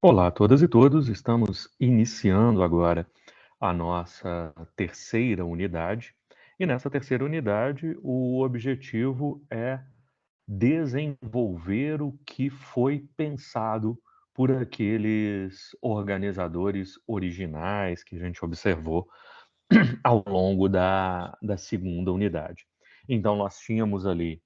Olá a todas e todos, estamos iniciando agora a nossa terceira unidade, e nessa terceira unidade o objetivo é desenvolver o que foi pensado por aqueles organizadores originais que a gente observou ao longo da segunda unidade. Então nós tínhamos ali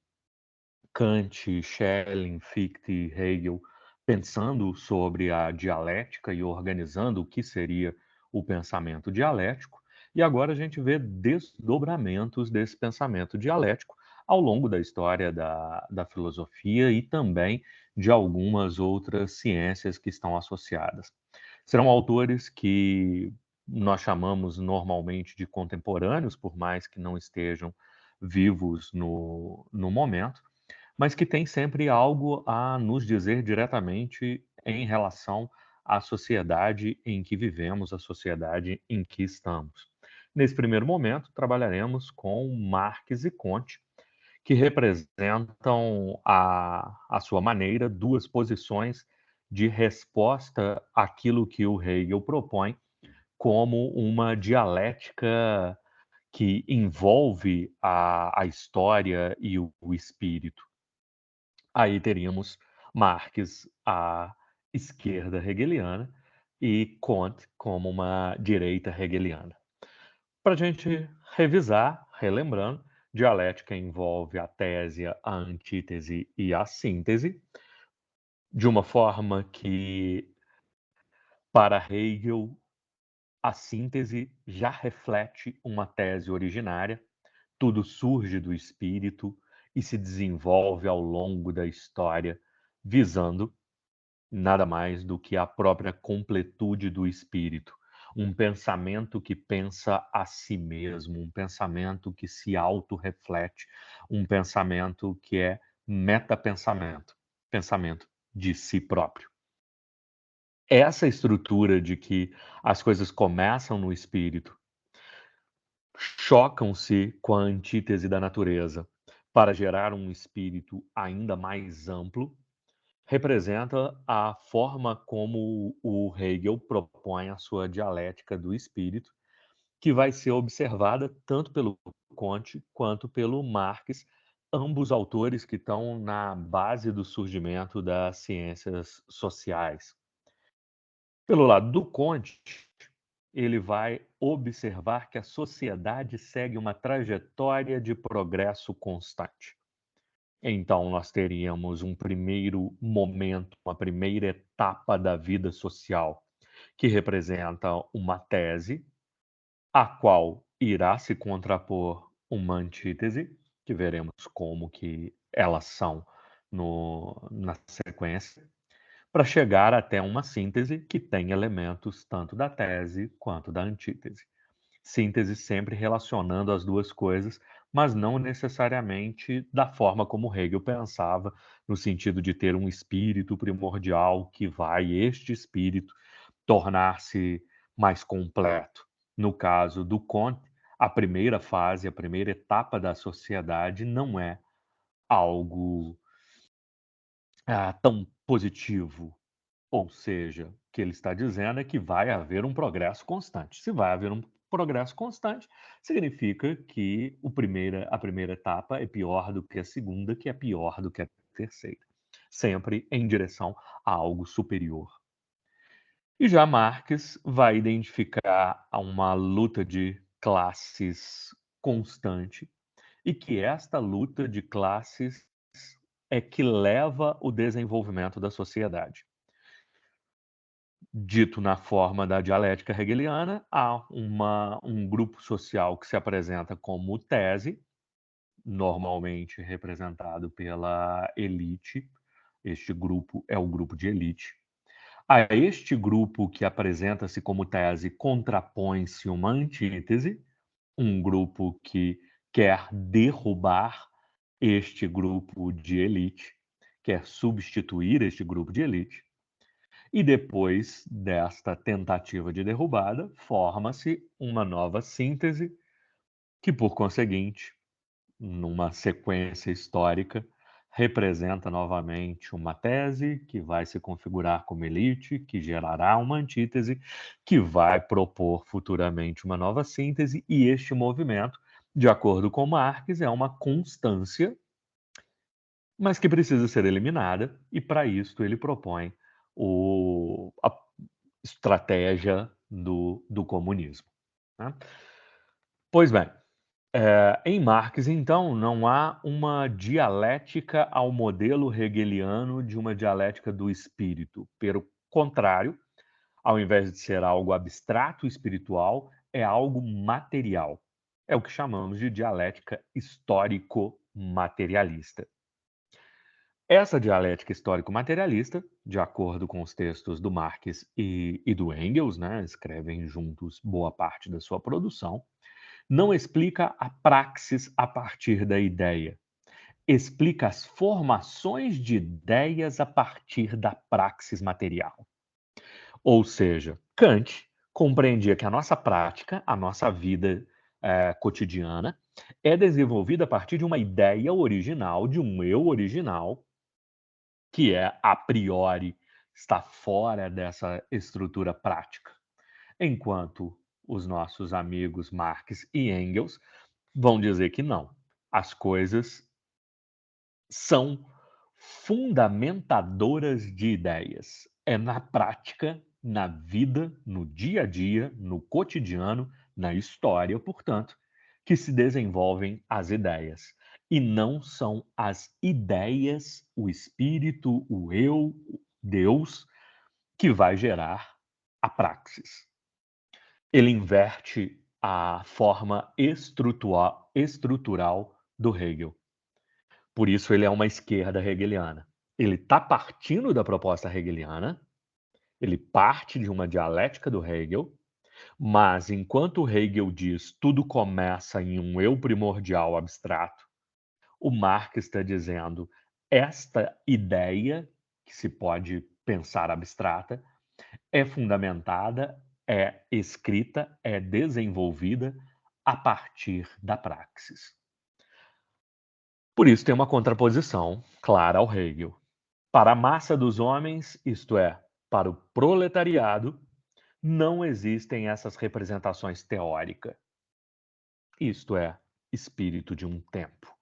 Kant, Schelling, Fichte, Hegel, pensando sobre a dialética e organizando o que seria o pensamento dialético, e agora a gente vê desdobramentos desse pensamento dialético ao longo da história da filosofia e também de algumas outras ciências que estão associadas. Serão autores que nós chamamos normalmente de contemporâneos, por mais que não estejam vivos no momento, mas que tem sempre algo a nos dizer diretamente em relação à sociedade em que vivemos, à sociedade em que estamos. Nesse primeiro momento, trabalharemos com Marx e Comte, que representam, à sua maneira, duas posições de resposta àquilo que o Hegel propõe como uma dialética que envolve a história e o espírito. Aí teríamos Marx à esquerda hegeliana e Comte como uma direita hegeliana. Para a gente revisar, relembrando, dialética envolve a tese, a antítese e a síntese, de uma forma que, para Hegel, a síntese já reflete uma tese originária, tudo surge do espírito e se desenvolve ao longo da história, visando nada mais do que a própria completude do espírito, um pensamento que pensa a si mesmo, um pensamento que se autorreflete, um pensamento que é metapensamento, pensamento de si próprio. Essa estrutura de que as coisas começam no espírito, chocam-se com a antítese da natureza para gerar um espírito ainda mais amplo, representa a forma como o Hegel propõe a sua dialética do espírito, que vai ser observada tanto pelo Comte quanto pelo Marx, ambos autores que estão na base do surgimento das ciências sociais. Pelo lado do Comte, ele vai observar que a sociedade segue uma trajetória de progresso constante. Então, nós teríamos um primeiro momento, uma primeira etapa da vida social, que representa uma tese, a qual irá se contrapor uma antítese, que veremos como que elas são na sequência, para chegar até uma síntese que tem elementos tanto da tese quanto da antítese. Síntese sempre relacionando as duas coisas, mas não necessariamente da forma como Hegel pensava, no sentido de ter um espírito primordial que vai, este espírito, tornar-se mais completo. No caso do Comte, a primeira fase, a primeira etapa da sociedade não é algo tão positivo. Ou seja, o que ele está dizendo é que vai haver um progresso constante. Se vai haver um progresso constante, significa que a primeira etapa é pior do que a segunda, que é pior do que a terceira. Sempre em direção a algo superior. E já Marx vai identificar uma luta de classes constante e que esta luta de classes é que leva o desenvolvimento da sociedade. Dito na forma da dialética hegeliana, há um grupo social que se apresenta como tese, normalmente representado pela elite. Este grupo é o grupo de elite. A este grupo que apresenta-se como tese contrapõe-se uma antítese, um grupo que quer derrubar este grupo de elite, quer substituir este grupo de elite. E depois desta tentativa de derrubada, forma-se uma nova síntese, que, por conseguinte, numa sequência histórica, representa novamente uma tese que vai se configurar como elite, que gerará uma antítese, que vai propor futuramente uma nova síntese, e este movimento, de acordo com Marx, é uma constância, mas que precisa ser eliminada, e para isso ele propõe a estratégia do comunismo, né? Pois bem, em Marx, então, não há uma dialética ao modelo hegeliano de uma dialética do espírito. Pelo contrário, ao invés de ser algo abstrato e espiritual, é algo material. É o que chamamos de dialética histórico-materialista. Essa dialética histórico-materialista, de acordo com os textos do Marx e do Engels, né, escrevem juntos boa parte da sua produção, não explica a praxis a partir da ideia, explica as formações de ideias a partir da praxis material. Ou seja, Kant compreendia que a nossa prática, a nossa vida cotidiana, é desenvolvida a partir de uma ideia original, de um eu original, que é, a priori, está fora dessa estrutura prática. Enquanto os nossos amigos Marx e Engels vão dizer que não. As coisas são fundamentadoras de ideias. É na prática, na vida, no dia a dia, no cotidiano, na história, portanto, que se desenvolvem as ideias. E não são as ideias, o espírito, o eu, Deus, que vai gerar a praxis. Ele inverte a forma estrutural do Hegel. Por isso ele é uma esquerda hegeliana. Ele está partindo da proposta hegeliana, ele parte de uma dialética do Hegel, mas enquanto Hegel diz tudo começa em um eu primordial abstrato, o Marx está dizendo esta ideia, que se pode pensar abstrata, é fundamentada, é escrita, é desenvolvida a partir da praxis. Por isso tem uma contraposição clara ao Hegel. Para a massa dos homens, isto é, para o proletariado, não existem essas representações teóricas. Isto é, espírito de um tempo.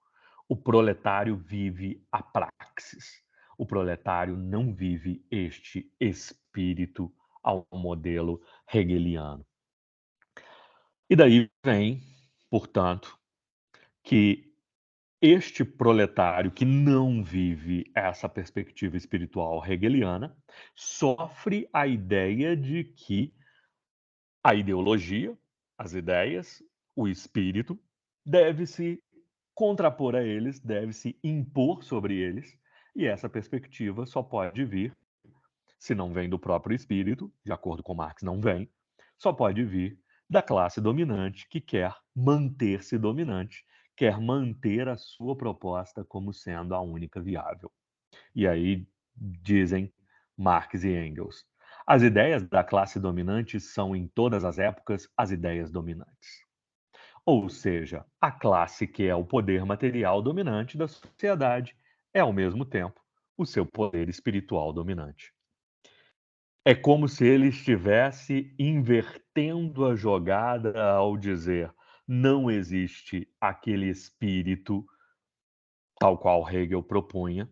O proletário vive a praxis. O proletário não vive este espírito ao modelo hegeliano. E daí vem, portanto, que este proletário que não vive essa perspectiva espiritual hegeliana sofre a ideia de que a ideologia, as ideias, o espírito deve se contrapor a eles, deve se impor sobre eles, e essa perspectiva só pode vir, se não vem do próprio espírito, de acordo com Marx, não vem, só pode vir da classe dominante que quer manter-se dominante, quer manter a sua proposta como sendo a única viável. E aí dizem Marx e Engels. As ideias da classe dominante são, em todas as épocas, as ideias dominantes. Ou seja, a classe que é o poder material dominante da sociedade é, ao mesmo tempo, o seu poder espiritual dominante. É como se ele estivesse invertendo a jogada ao dizer: não existe aquele espírito, tal qual Hegel propunha,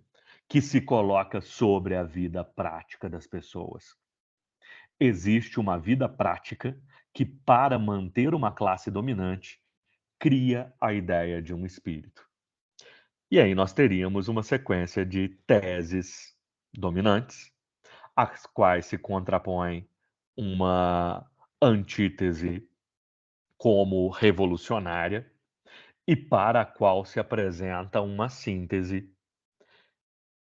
que se coloca sobre a vida prática das pessoas. Existe uma vida prática que, para manter uma classe dominante, cria a ideia de um espírito. E aí nós teríamos uma sequência de teses dominantes, às quais se contrapõe uma antítese como revolucionária e para a qual se apresenta uma síntese,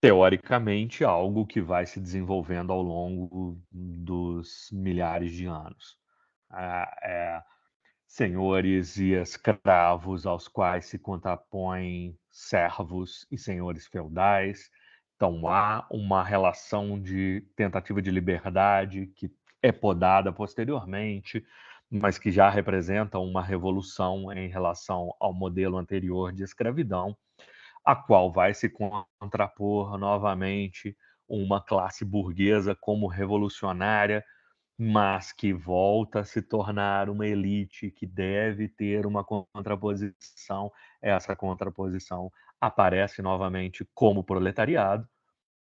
teoricamente, algo que vai se desenvolvendo ao longo dos milhares de anos. Senhores e escravos aos quais se contrapõem servos e senhores feudais. Então há uma relação de tentativa de liberdade que é podada posteriormente, mas que já representa uma revolução em relação ao modelo anterior de escravidão. a qual vai se contrapor novamente uma classe burguesa como revolucionária, mas que volta a se tornar uma elite que deve ter uma contraposição. Essa contraposição aparece novamente como proletariado,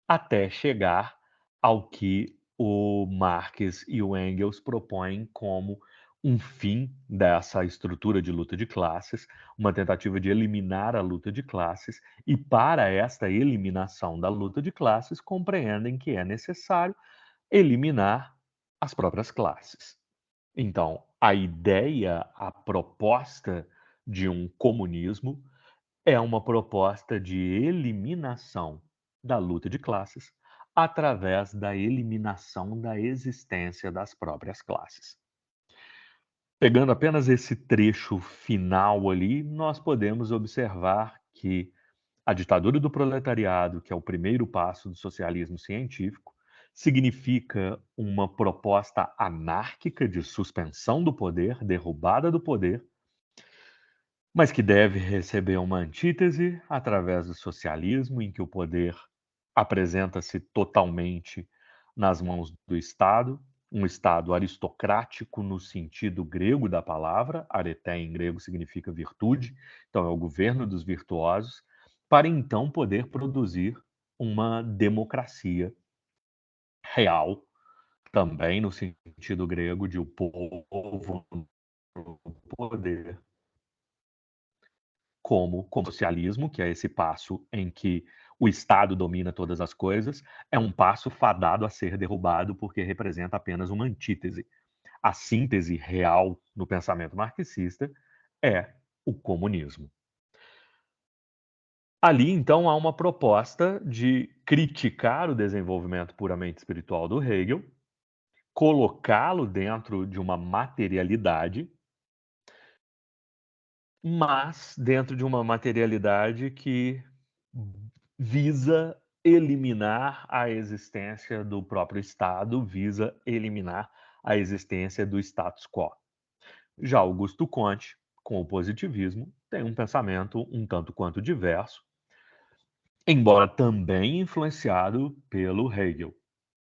até chegar ao que o Marx e o Engels propõem como um fim dessa estrutura de luta de classes, uma tentativa de eliminar a luta de classes, e para esta eliminação da luta de classes, compreendem que é necessário eliminar as próprias classes. Então, a ideia, a proposta de um comunismo é uma proposta de eliminação da luta de classes através da eliminação da existência das próprias classes. Pegando apenas esse trecho final ali, nós podemos observar que a ditadura do proletariado, que é o primeiro passo do socialismo científico, significa uma proposta anárquica de suspensão do poder, derrubada do poder, mas que deve receber uma antítese através do socialismo, em que o poder apresenta-se totalmente nas mãos do Estado, um Estado aristocrático no sentido grego da palavra, areté em grego significa virtude, então é o governo dos virtuosos, para então poder produzir uma democracia real, também no sentido grego de o povo no poder, como socialismo, que é esse passo em que o Estado domina todas as coisas, é um passo fadado a ser derrubado, porque representa apenas uma antítese. A síntese real no pensamento marxista é o comunismo. Ali, então, há uma proposta de criticar o desenvolvimento puramente espiritual do Hegel, colocá-lo dentro de uma materialidade, mas dentro de uma materialidade que visa eliminar a existência do próprio Estado, visa eliminar a existência do status quo. Já Augusto Comte, com o positivismo, tem um pensamento um tanto quanto diverso, embora também influenciado pelo Hegel,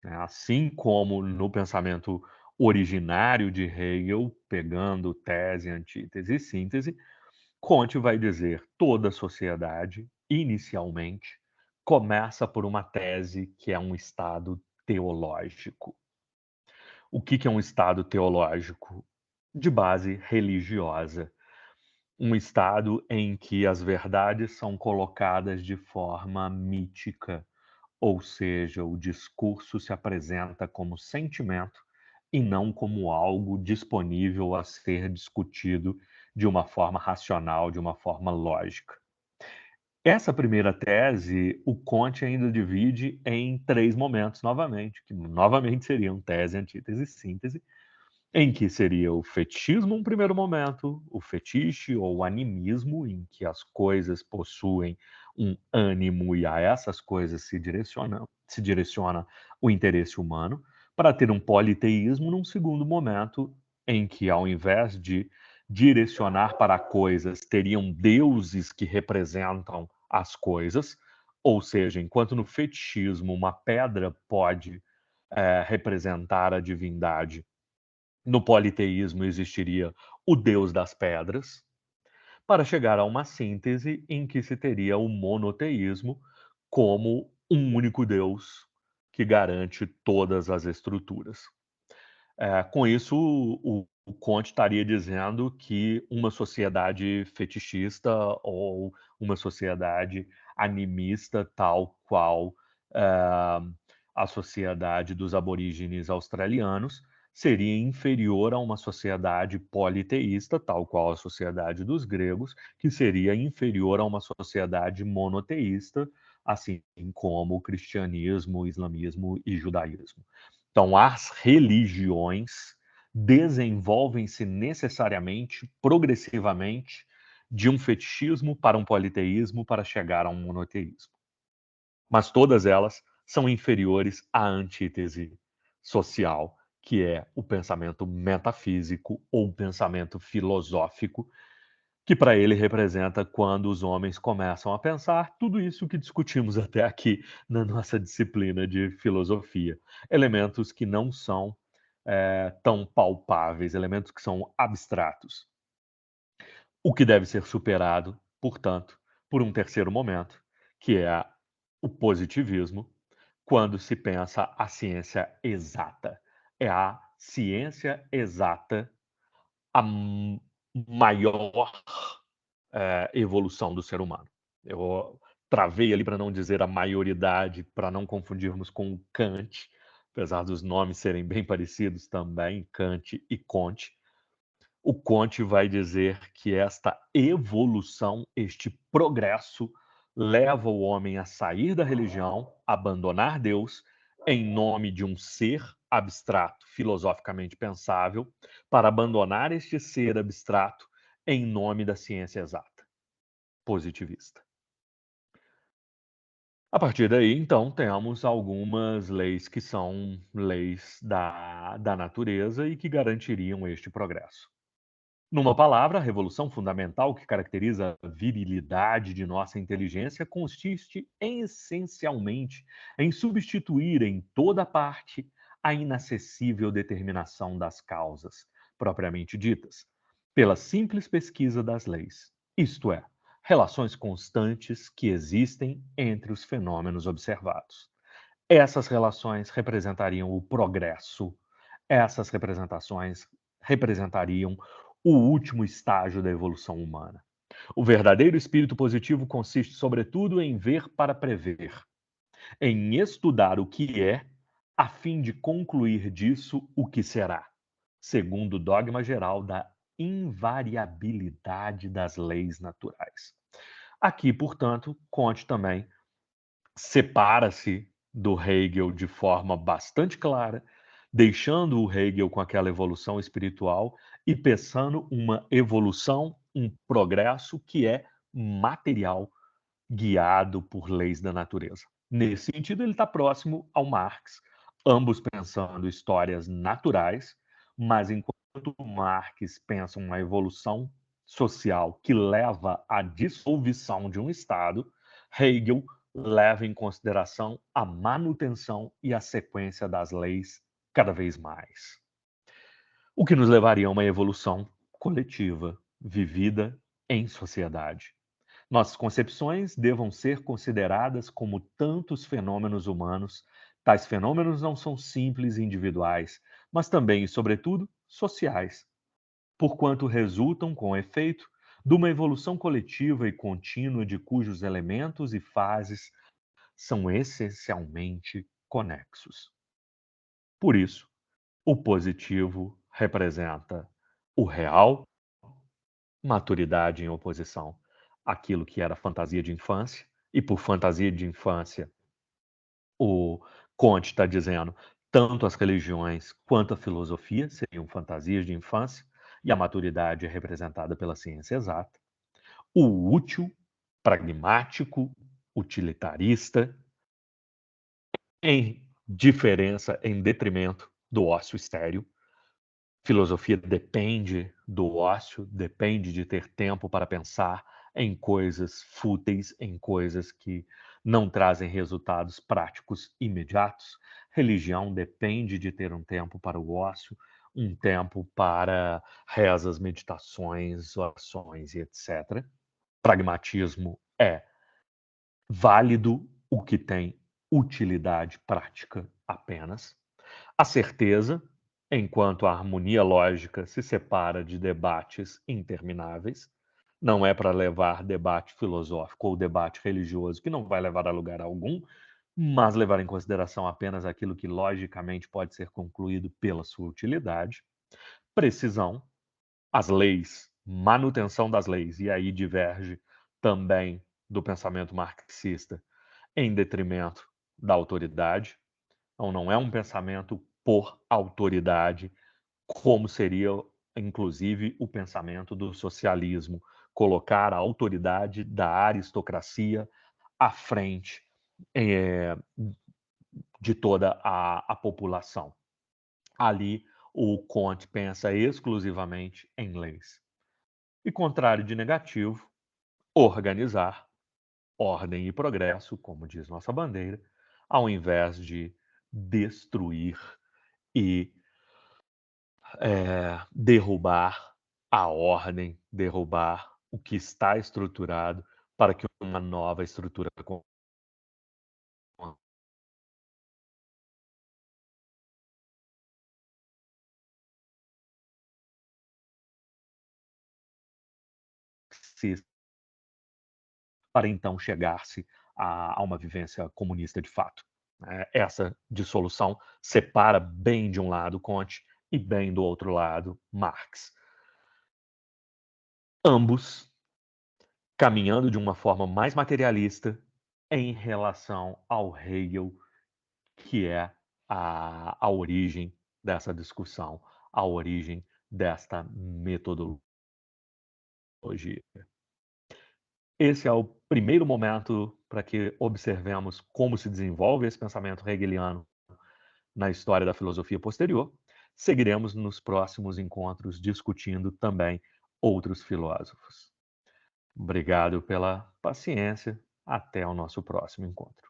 né? Assim como no pensamento originário de Hegel, pegando tese, antítese e síntese, Comte vai dizer: toda sociedade, inicialmente, começa por uma tese que é um estado teológico. O que é um estado teológico? De base religiosa. Um estado em que as verdades são colocadas de forma mítica, ou seja, o discurso se apresenta como sentimento e não como algo disponível a ser discutido de uma forma racional, de uma forma lógica. Essa primeira tese, o Comte ainda divide em 3 momentos novamente, que novamente seriam tese, antítese e síntese, em que seria o fetichismo um primeiro momento, o fetiche ou o animismo, em que as coisas possuem um ânimo e a essas coisas se direciona o interesse humano, para ter um politeísmo num segundo momento, em que ao invés de direcionar para coisas, teriam deuses que representam as coisas, ou seja, enquanto no fetichismo uma pedra pode representar a divindade, no politeísmo existiria o deus das pedras, para chegar a uma síntese em que se teria o monoteísmo como um único deus que garante todas as estruturas. Com isso, o Comte estaria dizendo que uma sociedade fetichista ou uma sociedade animista, tal qual eh, a sociedade dos aborígenes australianos, seria inferior a uma sociedade politeísta, tal qual a sociedade dos gregos, que seria inferior a uma sociedade monoteísta, assim como o cristianismo, o islamismo e judaísmo. Então, as religiões desenvolvem-se necessariamente, progressivamente, de um fetichismo para um politeísmo para chegar a um monoteísmo. Mas todas elas são inferiores à antítese social, que é o pensamento metafísico ou o pensamento filosófico, que para ele representa quando os homens começam a pensar tudo isso que discutimos até aqui na nossa disciplina de filosofia. Elementos que não são tão palpáveis, elementos que são abstratos. O que deve ser superado, portanto, por um terceiro momento, que é o positivismo, quando se pensa a ciência exata. É a ciência exata a maior evolução do ser humano. Eu travei ali para não dizer a maioridade, para não confundirmos com o Kant, apesar dos nomes serem bem parecidos também, Kant e Comte. O Conte vai dizer que esta evolução, este progresso, leva o homem a sair da religião, abandonar Deus, em nome de um ser abstrato, filosoficamente pensável, para abandonar este ser abstrato em nome da ciência exata, positivista. A partir daí, então, temos algumas leis que são leis da natureza e que garantiriam este progresso. Numa palavra, a revolução fundamental que caracteriza a virilidade de nossa inteligência consiste essencialmente em substituir em toda parte a inacessível determinação das causas, propriamente ditas, pela simples pesquisa das leis, isto é, relações constantes que existem entre os fenômenos observados. Essas relações representariam o progresso, essas representações representariam o último estágio da evolução humana. O verdadeiro espírito positivo consiste, sobretudo, em ver para prever, em estudar o que é, a fim de concluir disso o que será, segundo o dogma geral da invariabilidade das leis naturais. Aqui, portanto, Comte também separa-se do Hegel de forma bastante clara, deixando o Hegel com aquela evolução espiritual e pensando uma evolução, um progresso que é material, guiado por leis da natureza. Nesse sentido, ele está próximo ao Marx, ambos pensando histórias naturais, mas enquanto Marx pensa uma evolução social que leva à dissolução de um Estado, Hegel leva em consideração a manutenção e a sequência das leis cada vez mais. O que nos levaria a uma evolução coletiva, vivida em sociedade. Nossas concepções devam ser consideradas como tantos fenômenos humanos. Tais fenômenos não são simples e individuais, mas também e, sobretudo, sociais, porquanto resultam, com efeito, de uma evolução coletiva e contínua de cujos elementos e fases são essencialmente conexos. Por isso, o positivo representa o real, maturidade em oposição àquilo que era fantasia de infância, e por fantasia de infância, o Comte está dizendo tanto as religiões quanto a filosofia seriam fantasias de infância, e a maturidade é representada pela ciência exata. O útil, pragmático, utilitarista, em diferença, em detrimento do ócio estéril. Filosofia depende do ócio, depende de ter tempo para pensar em coisas fúteis, em coisas que não trazem resultados práticos imediatos. Religião depende de ter um tempo para o ócio, um tempo para rezas, meditações, orações e etc. Pragmatismo é válido o que tem utilidade prática apenas. A certeza, enquanto a harmonia lógica se separa de debates intermináveis, não é para levar debate filosófico ou debate religioso, que não vai levar a lugar algum, mas levar em consideração apenas aquilo que logicamente pode ser concluído pela sua utilidade. Precisão, as leis, manutenção das leis, e aí diverge também do pensamento marxista, em detrimento da autoridade. Então, não é um pensamento por autoridade, como seria, inclusive, o pensamento do socialismo, colocar a autoridade da aristocracia à frente eh, de toda a população. Ali, o Comte pensa exclusivamente em leis. E contrário de negativo, organizar, ordem e progresso, como diz nossa bandeira, ao invés de destruir e derrubar a ordem, derrubar o que está estruturado para que uma nova estrutura consista para então chegar-se a uma vivência comunista de fato. Essa dissolução separa bem de um lado Comte e bem do outro lado Marx. Ambos caminhando de uma forma mais materialista em relação ao Hegel, que é a origem dessa discussão, a origem desta metodologia. Esse é o primeiro momento para que observemos como se desenvolve esse pensamento hegeliano na história da filosofia posterior. Seguiremos nos próximos encontros discutindo também outros filósofos. Obrigado pela paciência. Até o nosso próximo encontro.